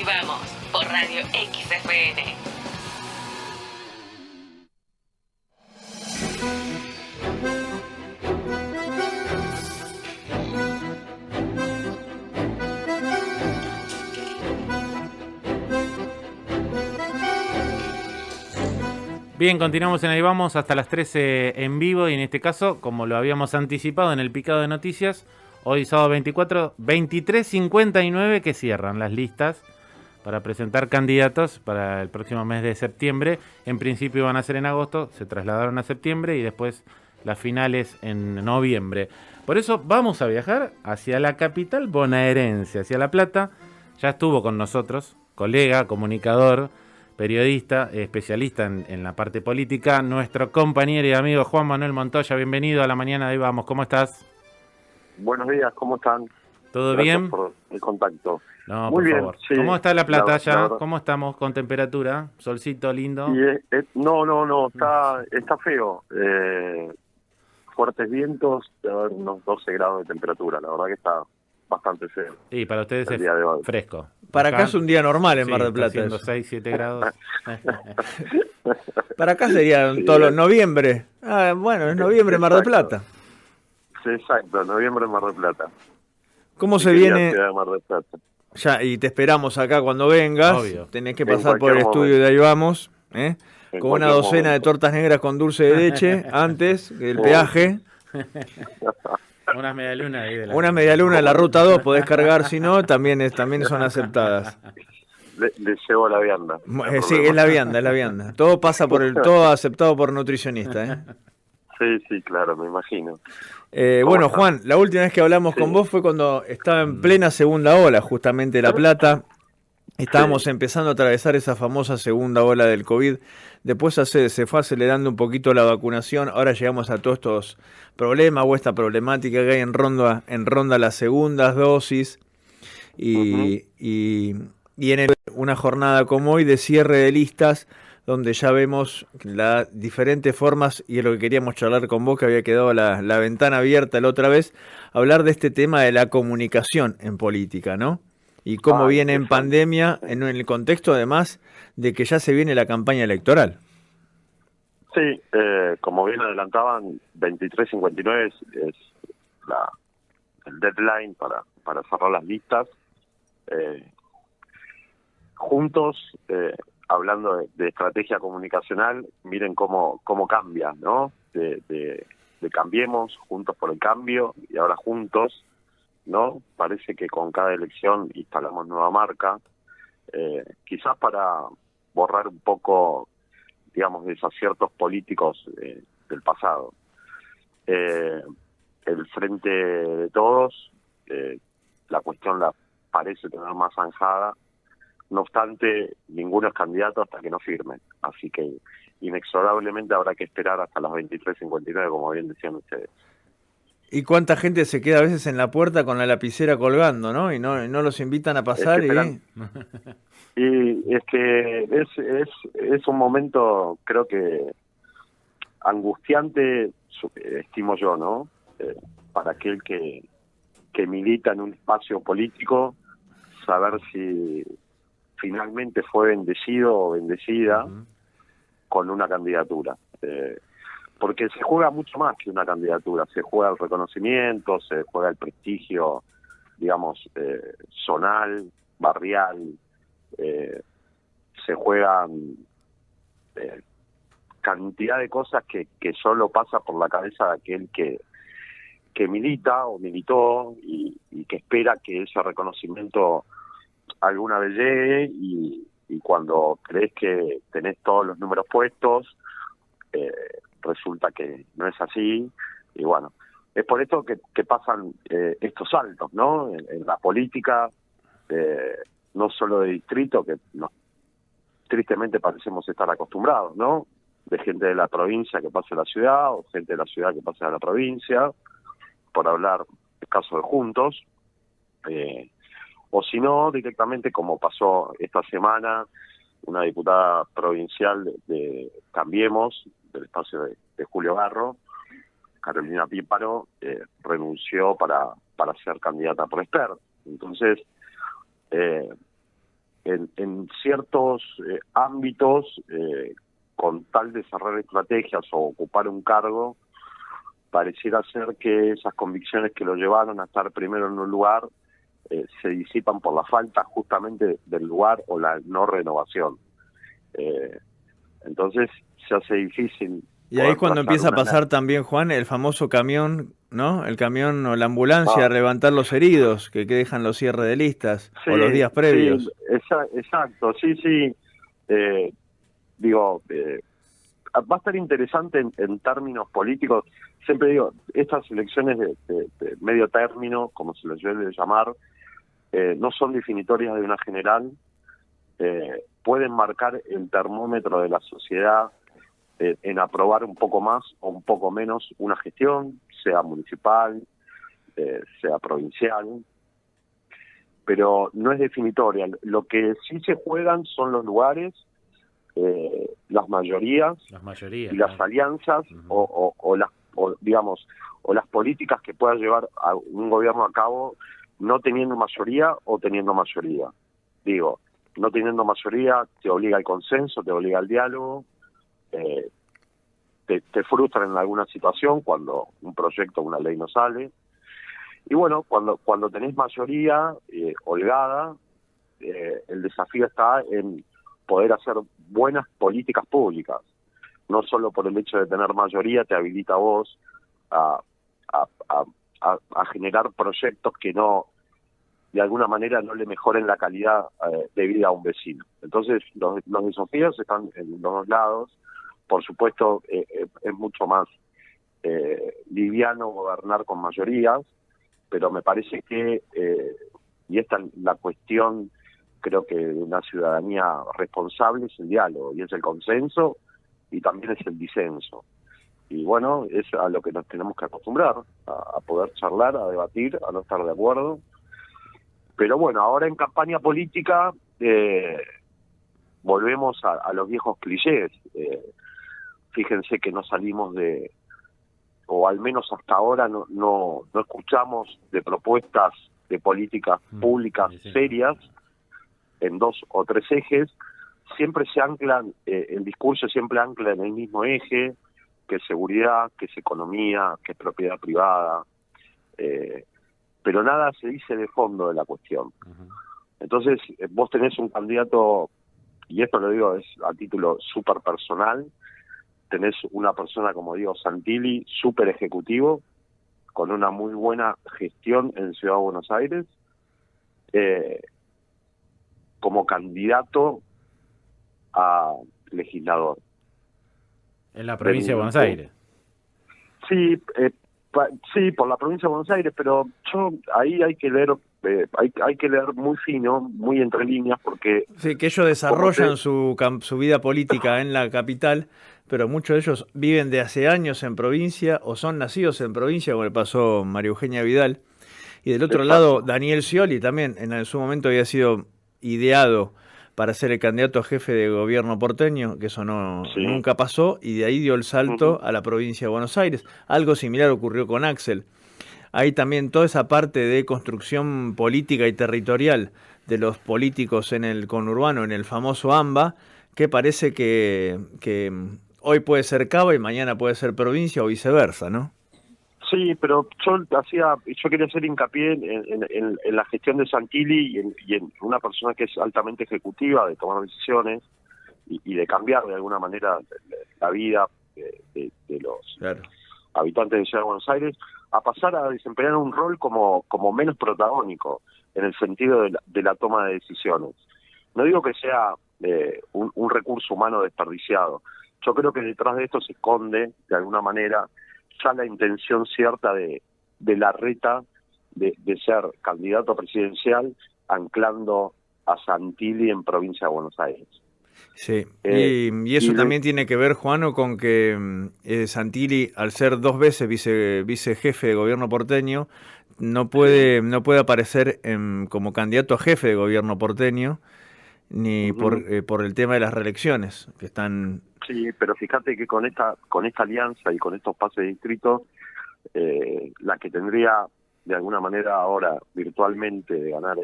Ahí vamos, por Radio XFN. Bien, continuamos en Ahí Vamos hasta las 13 en vivo y en este caso, como lo habíamos anticipado en el picado de noticias, hoy sábado 23:59 que cierran las listas para presentar candidatos para el próximo mes de septiembre. En principio van a ser en agosto, se trasladaron a septiembre y después las finales en noviembre. Por eso vamos a viajar hacia la capital bonaerense, hacia La Plata. Ya estuvo con nosotros, colega, comunicador, periodista, especialista en la parte política, nuestro compañero y amigo Juan Manuel Montoya. Bienvenido a la mañana de Ahí Vamos. ¿Cómo estás? Buenos días, ¿cómo están? ¿Todo Gracias bien? por el contacto. No, Muy por bien, favor. sí. ¿Cómo está La Plata La allá? verdad. ¿Cómo estamos con temperatura? Solcito lindo. Y no, está feo. Fuertes vientos, debe haber unos 12 grados de temperatura. La verdad que está bastante feo. Sí, para ustedes el es día de hoy. fresco. Para acá es un día normal en Mar del está Plata. haciendo Eso. 6, 7 grados. Para acá sería Sí, todo noviembre. Bueno, es noviembre en Mar del Plata. Sí, exacto, noviembre en Mar del Plata. ¿Cómo Mi se querida viene? ciudad de Mar del Plata. Ya, y te esperamos acá cuando vengas. Obvio. Tenés que En pasar por cualquier el estudio momento. de Ahí Vamos. En Con una cualquier docena de momento. tortas negras con dulce de leche antes del Oh. peaje. Unas medialunas ahí de la... Una medialuna de la ruta 2 podés cargar, si no, también son aceptadas. Le llevo la vianda. No hay Sí, problema. es la vianda. Todo pasa todo aceptado por nutricionista. Sí, claro, me imagino. Bueno, están? Juan, la última vez que hablamos con vos fue cuando estaba en plena segunda ola, justamente La Plata. Estábamos empezando a atravesar esa famosa segunda ola del COVID. Después se fue acelerando un poquito la vacunación. Ahora llegamos a todos estos problemas o esta problemática que hay en ronda las segundas dosis. Y en una jornada como hoy de cierre de listas, donde ya vemos las diferentes formas, y es lo que queríamos charlar con vos, que había quedado la ventana abierta la otra vez, hablar de este tema de la comunicación en política, ¿no? Y cómo viene en pandemia, en el contexto además de que ya se viene la campaña electoral. Sí, como bien adelantaban, 23:59 es el deadline para cerrar las listas. Juntos, hablando de estrategia comunicacional, miren cómo cambia, ¿no? De Cambiemos, Juntos por el Cambio, y ahora Juntos, ¿no? Parece que con cada elección instalamos nueva marca, quizás para borrar un poco, digamos, desaciertos políticos del pasado. El Frente de Todos, la cuestión la parece tener más zanjada. No obstante, ninguno es candidato hasta que no firme. Así que inexorablemente habrá que esperar hasta las 23:59, como bien decían ustedes. ¿Y cuánta gente se queda a veces en la puerta con la lapicera colgando, ¿no? Y no los invitan a pasar. Y es que es un momento, creo que angustiante, estimo yo, ¿no? Para aquel que milita en un espacio político, saber si finalmente fue bendecido o bendecida con una candidatura. Porque se juega mucho más que una candidatura, se juega el reconocimiento, se juega el prestigio, digamos, zonal, barrial, se juegan cantidad de cosas que solo pasa por la cabeza de aquel que milita o militó y que espera que ese reconocimiento alguna vez llegue, y cuando crees que tenés todos los números puestos, resulta que no es así. Y bueno, es por esto que pasan estos saltos, ¿no? En la política, no solo de distrito, que tristemente parecemos estar acostumbrados, ¿no? De gente de la provincia que pasa a la ciudad, o gente de la ciudad que pasa a la provincia, por hablar el caso de Juntos, o si no, directamente, como pasó esta semana, una diputada provincial de Cambiemos, del espacio de Julio Garro, Carolina Píparo, renunció para ser candidata por Esper. Entonces, en ciertos ámbitos, con tal de cerrar estrategias o ocupar un cargo, pareciera ser que esas convicciones que lo llevaron a estar primero en un lugar se disipan por la falta justamente del lugar o la no renovación. Entonces se hace difícil. Y ahí cuando empieza a pasar también, Juan, el famoso camión, ¿no? El camión o la ambulancia a levantar los heridos que dejan los cierres de listas o los días previos. Sí, exacto, sí. Va a estar interesante en términos políticos. Siempre digo, estas elecciones de medio término, como se les suele llamar, no son definitorias de una general, pueden marcar el termómetro de la sociedad en aprobar un poco más o un poco menos una gestión, sea municipal, sea provincial, pero no es definitoria. Lo que sí se juegan son los lugares, las mayorías y las alianzas, o las políticas que pueda llevar a un gobierno a cabo no teniendo mayoría o teniendo mayoría. Digo, no teniendo mayoría te obliga al consenso, te obliga al diálogo, te frustra en alguna situación cuando un proyecto o una ley no sale. Y bueno, cuando tenés mayoría holgada, el desafío está en poder hacer buenas políticas públicas. No solo por el hecho de tener mayoría te habilita a vos a generar proyectos que no, de alguna manera, no le mejoren la calidad de vida a un vecino. Entonces, los desafíos están en los dos lados. Por supuesto, es mucho más liviano gobernar con mayorías, pero me parece que, y esta es la cuestión, creo que de una ciudadanía responsable, es el diálogo, y es el consenso, y también es el disenso. Y bueno, es a lo que nos tenemos que acostumbrar, a poder charlar, a debatir, a no estar de acuerdo. Pero bueno, ahora en campaña política volvemos a los viejos clichés. Fíjense que no salimos o al menos hasta ahora no escuchamos de propuestas de políticas públicas serias en 2 o 3 ejes. Siempre se anclan, el discurso siempre ancla en el mismo eje, que es seguridad, que es economía, que es propiedad privada, pero nada se dice de fondo de la cuestión. Entonces, vos tenés un candidato, y esto lo digo es a título súper personal, tenés una persona como Diego Santilli, súper ejecutivo, con una muy buena gestión en Ciudad de Buenos Aires, como candidato a legislador. En la provincia de Buenos Aires. Sí, sí, por la provincia de Buenos Aires, pero ahí hay que leer, hay que leer muy fino, muy entre líneas, porque... Sí, que ellos desarrollan su vida política en la capital, pero muchos de ellos viven de hace años en provincia o son nacidos en provincia, como le pasó a María Eugenia Vidal. Y del otro lado, Daniel Scioli también en su momento había sido ideado para ser el candidato a jefe de gobierno porteño, que eso nunca pasó, y de ahí dio el salto a la provincia de Buenos Aires. Algo similar ocurrió con Axel. Hay también toda esa parte de construcción política y territorial de los políticos en el conurbano, en el famoso AMBA, que parece que hoy puede ser Cava y mañana puede ser provincia o viceversa, ¿no? Sí, pero yo quería hacer hincapié en la gestión de Santilli y en una persona que es altamente ejecutiva, de tomar decisiones y de cambiar de alguna manera la vida de los habitantes de Ciudad de Buenos Aires, a pasar a desempeñar un rol como menos protagónico en el sentido de la toma de decisiones. No digo que sea un recurso humano desperdiciado. Yo creo que detrás de esto se esconde, de alguna manera, ya la intención cierta de Larreta de ser candidato presidencial, anclando a Santilli en provincia de Buenos Aires. Sí, y eso también tiene que ver, Juano, con que Santilli, al ser 2 veces vicejefe de gobierno porteño, no puede aparecer como candidato a jefe de gobierno porteño, ni por el tema de las reelecciones, que están... Sí, pero fíjate que con esta alianza y con estos pases de distrito, la que tendría de alguna manera ahora virtualmente de ganar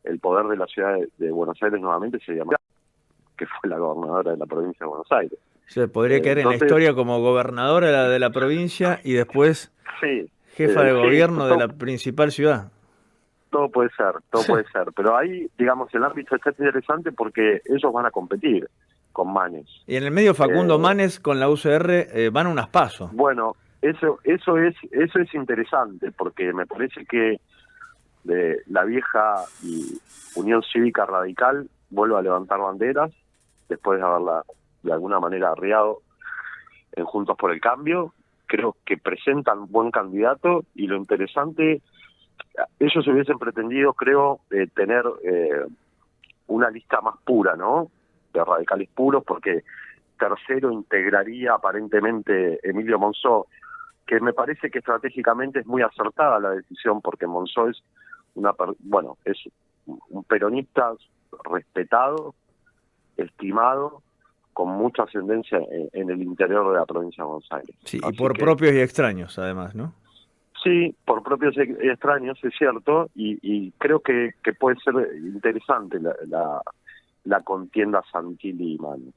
el poder de la ciudad de Buenos Aires nuevamente sería María, que fue la gobernadora de la provincia de Buenos Aires. Se podría quedar en la historia como gobernadora de la provincia y después sí, jefa de sí, gobierno de la principal ciudad. todo puede ser, pero ahí, digamos, el ámbito está interesante porque ellos van a competir con Manes. Y en el medio Facundo Manes con la UCR van a unas pasos. Bueno, eso es interesante porque me parece que la vieja y Unión Cívica Radical vuelve a levantar banderas después de haberla de alguna manera arriado en Juntos por el Cambio. Creo que presentan buen candidato y lo interesante, ellos hubiesen pretendido, creo, tener una lista más pura, ¿no? De radicales puros, porque tercero integraría aparentemente Emilio Monzó, que me parece que estratégicamente es muy acertada la decisión, porque Monzó es es un peronista respetado, estimado, con mucha ascendencia en el interior de la provincia de Buenos Aires. Sí, y por propios y extraños, además, ¿no? Sí, por propios y extraños, es cierto, y creo que puede ser interesante la contienda Santilli y Manes.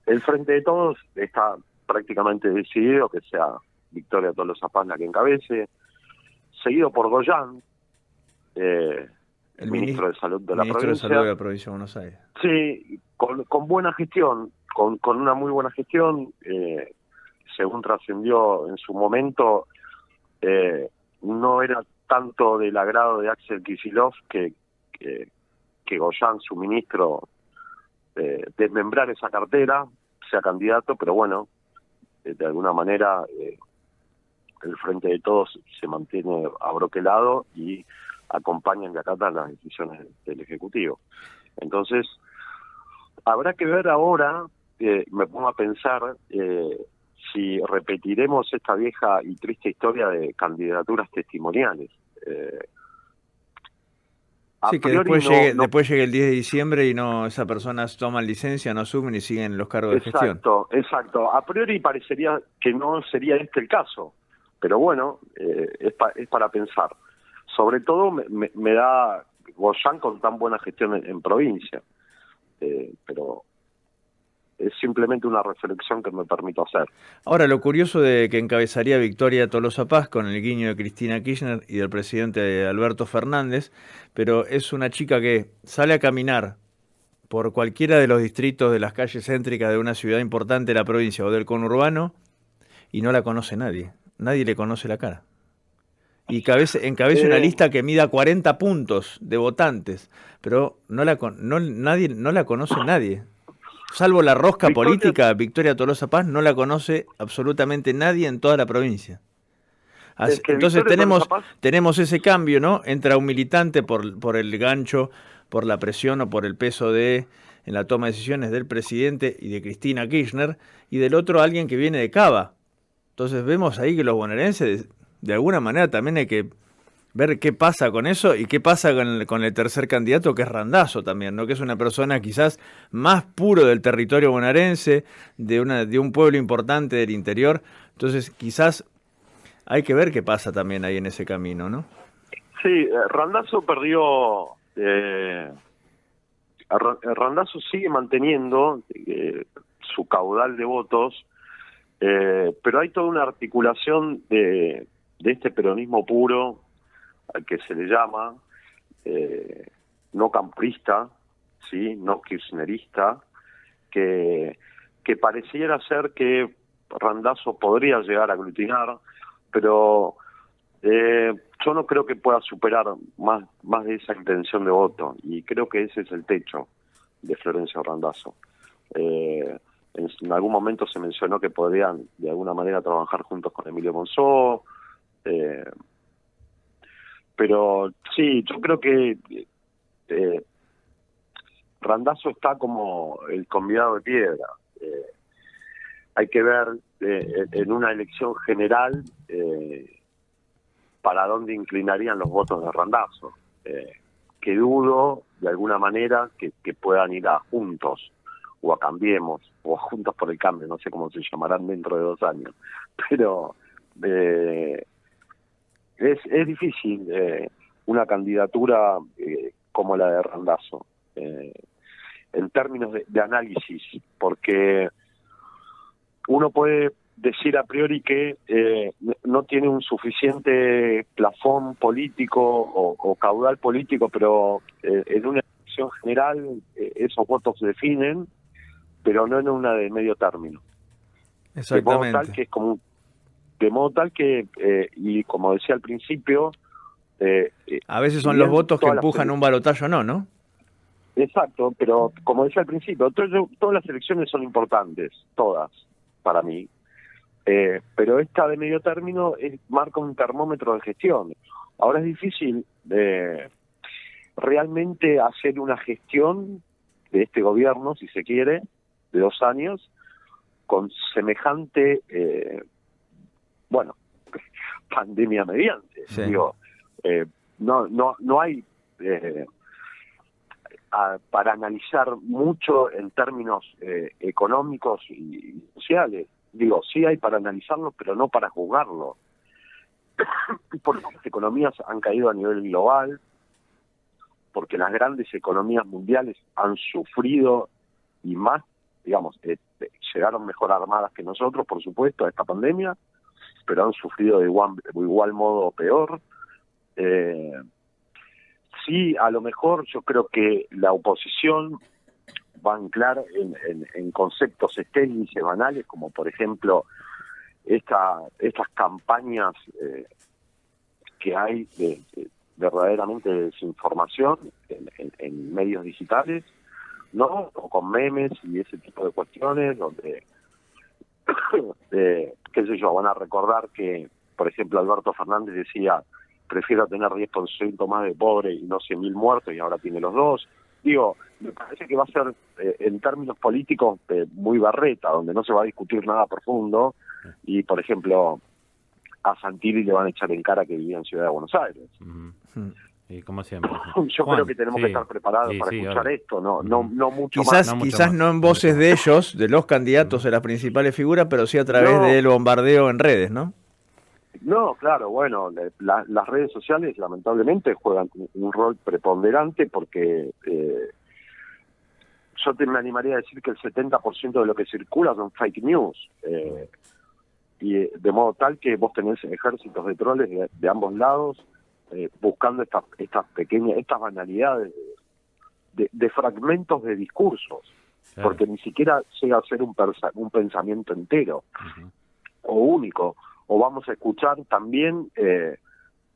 El Frente de Todos está prácticamente decidido que sea Victoria Tolosa Paz la que encabece, seguido por Goyán, el ministro de Salud de la provincia. Ministro de Salud de la provincia de Buenos Aires. Sí, con buena gestión, con una muy buena gestión, según trascendió en su momento, no era tanto del agrado de Axel Kicillof que Goyán, su ministro, desmembrar esa cartera, sea candidato, pero bueno, de alguna manera el Frente de Todos se mantiene abroquelado y acompañan y acatan las decisiones del Ejecutivo. Entonces, habrá que ver ahora, me pongo a pensar, si repetiremos esta vieja y triste historia de candidaturas testimoniales. Sí, que después llegue el 10 de diciembre y esa persona toma licencia, no asumen y siguen los cargos de gestión. Exacto. A priori parecería que no sería este el caso, pero bueno, es para pensar. Sobre todo me da Goyán con tan buena gestión en provincia, pero es simplemente una reflexión que me permito hacer. Ahora, lo curioso de que encabezaría Victoria Tolosa Paz con el guiño de Cristina Kirchner y del presidente Alberto Fernández, pero es una chica que sale a caminar por cualquiera de los distritos de las calles céntricas de una ciudad importante de la provincia o del conurbano y no la conoce nadie. Nadie le conoce la cara. Y encabece una lista que mida 40 puntos de votantes, pero no la conoce nadie. Salvo la rosca política, Victoria Tolosa Paz no la conoce absolutamente nadie en toda la provincia. Entonces tenemos ese cambio, ¿no? Entra un militante por el gancho, por la presión o por el peso en la toma de decisiones del presidente y de Cristina Kirchner, y del otro alguien que viene de Cava. Entonces vemos ahí que los bonaerenses, de alguna manera también hay que ver qué pasa con eso y qué pasa con el tercer candidato, que es Randazzo también, ¿no? Que es una persona quizás más puro del territorio bonaerense, de un pueblo importante del interior. Entonces quizás hay que ver qué pasa también ahí en ese camino, ¿no? Sí, Randazzo perdió... Randazzo sigue manteniendo su caudal de votos, pero hay toda una articulación de este peronismo puro, al que se le llama, no camprista, ¿sí? No kirchnerista, que pareciera ser que Randazzo podría llegar a aglutinar, pero yo no creo que pueda superar más de esa intención de voto, y creo que ese es el techo de Florencio Randazzo. En algún momento se mencionó que podrían de alguna manera trabajar juntos con Emilio Monzó, pero sí, yo creo que Randazzo está como el convidado de piedra. Hay que ver en una elección general para dónde inclinarían los votos de Randazzo, que dudo de alguna manera que puedan ir a Juntos o a Cambiemos o a Juntos por el Cambio, no sé cómo se llamarán dentro de 2 años, pero es difícil una candidatura como la de Randazzo, en términos de análisis, porque uno puede decir a priori que no tiene un suficiente plafón político o caudal político, pero en una elección general esos votos se definen, pero no en una de medio término. Exactamente. De modo tal que es como y como decía al principio, a veces son los votos que empujan un balotaje o no. Exacto, pero como decía al principio, todas las elecciones son importantes, todas, para mí. Pero esta de medio término marca un termómetro de gestión. Ahora es difícil realmente hacer una gestión de este gobierno, si se quiere, de 2 años, con semejante, pandemia mediante. Sí. Digo, no hay para analizar mucho en términos económicos y sociales. Digo, sí hay para analizarlo, pero no para juzgarlo. Porque las economías han caído a nivel global, porque las grandes economías mundiales han sufrido, y más, digamos, llegaron mejor armadas que nosotros, por supuesto, a esta pandemia, pero han sufrido de igual modo o peor. Sí, a lo mejor yo creo que la oposición va a anclar en conceptos estériles y banales, como por ejemplo estas campañas que hay de verdaderamente desinformación en medios digitales, ¿no? O con memes y ese tipo de cuestiones, donde, qué sé yo, van a recordar que, por ejemplo, Alberto Fernández decía: prefiero tener 10% más de pobre y no 100.000 muertos, y ahora tiene los 2. Digo, me parece que va a ser, en términos políticos, muy barreta, donde no se va a discutir nada profundo, y, por ejemplo, a Santilli le van a echar en cara que vivía en Ciudad de Buenos Aires. Y como siempre. Yo Juan, creo que tenemos que estar preparados para escuchar ahora. esto, no mucho quizás, más. Quizás no en voces de ellos, de los candidatos, de las principales figuras, pero sí a través del bombardeo en redes, ¿no? No, claro, bueno, las redes sociales lamentablemente juegan un rol preponderante, porque yo me animaría a decir que el 70% de lo que circula son fake news, y de modo tal que vos tenés ejércitos de troles de ambos lados, buscando estas banalidades de fragmentos de discursos, claro, porque ni siquiera llega a ser un pensamiento entero o único. O vamos a escuchar también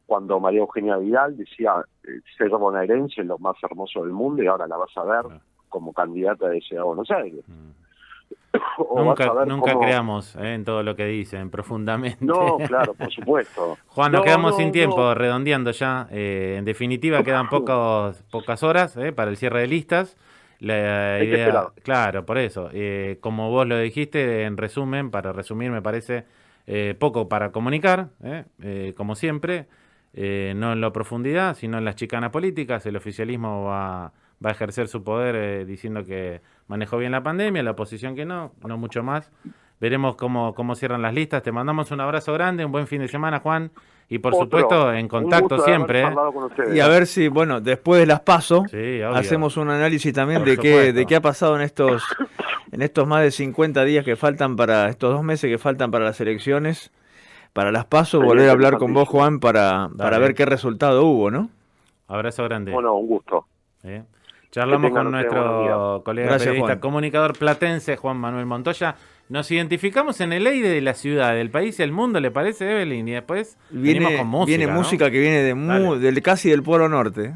cuando María Eugenia Vidal decía ser bonaerense es lo más hermoso del mundo, y ahora la vas a ver como candidata de Ciudad de Buenos Aires. Nunca creamos en todo lo que dicen profundamente. No, claro, por supuesto. Juan, nos quedamos sin tiempo, redondeando ya. En definitiva, quedan pocas horas para el cierre de listas. La idea, claro, por eso. Como vos lo dijiste, en resumen, para resumir, me parece poco para comunicar, como siempre, no en la profundidad, sino en las chicanas políticas. El oficialismo va a ejercer su poder diciendo que manejó bien la pandemia, la oposición que no mucho más. Veremos cómo cierran las listas. Te mandamos un abrazo grande, un buen fin de semana, Juan, y por supuesto en contacto siempre. Y a ver si, bueno, después de las PASO, hacemos un análisis también de qué ha pasado en estos más de 50 días que faltan para, estos 2 meses que faltan para las elecciones, para las PASO, volver a hablar con vos, Juan, para ver qué resultado hubo, ¿no? Abrazo grande. Bueno, un gusto. Charlamos con nuestro colega periodista, Juan, comunicador platense, Juan Manuel Montoya. Nos identificamos en el aire de la ciudad, del país y del mundo, ¿le parece, Evelyn? Y después venimos con música. Viene música que viene casi del Polo Norte.